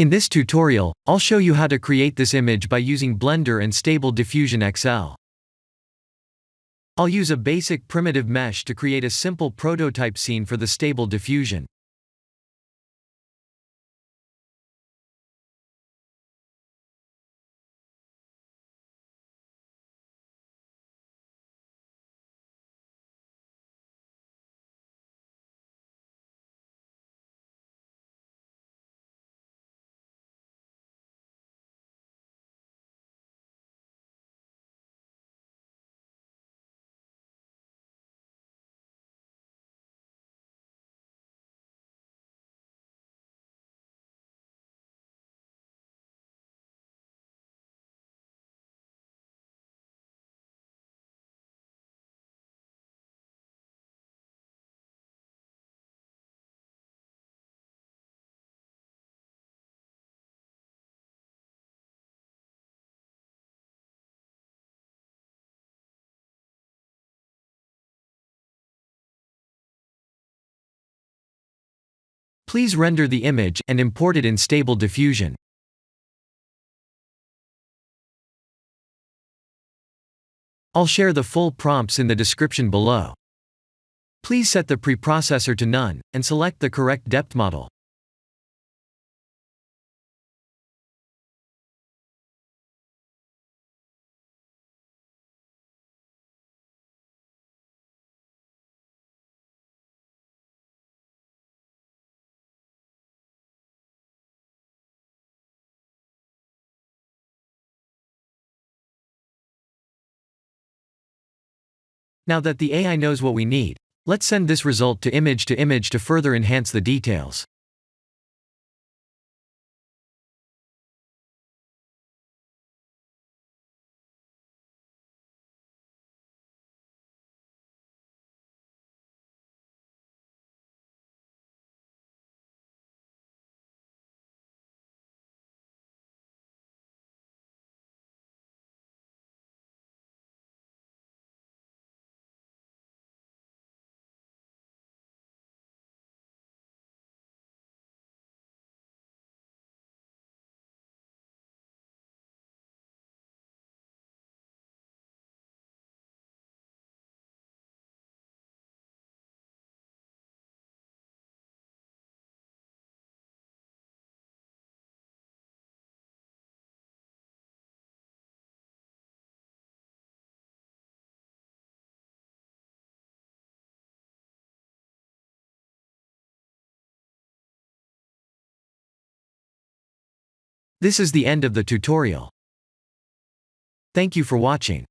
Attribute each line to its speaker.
Speaker 1: In this tutorial, I'll show you how to create this image by using Blender and Stable Diffusion XL. I'll use a basic primitive mesh to create a simple prototype scene for the Stable Diffusion. Please render the image and import it in Stable Diffusion. I'll share the full prompts in the description below. Please set the preprocessor to none, and select the correct depth model. Now that the AI knows what we need, let's send this result to image to further enhance the details. This is the end of the tutorial. Thank you for watching.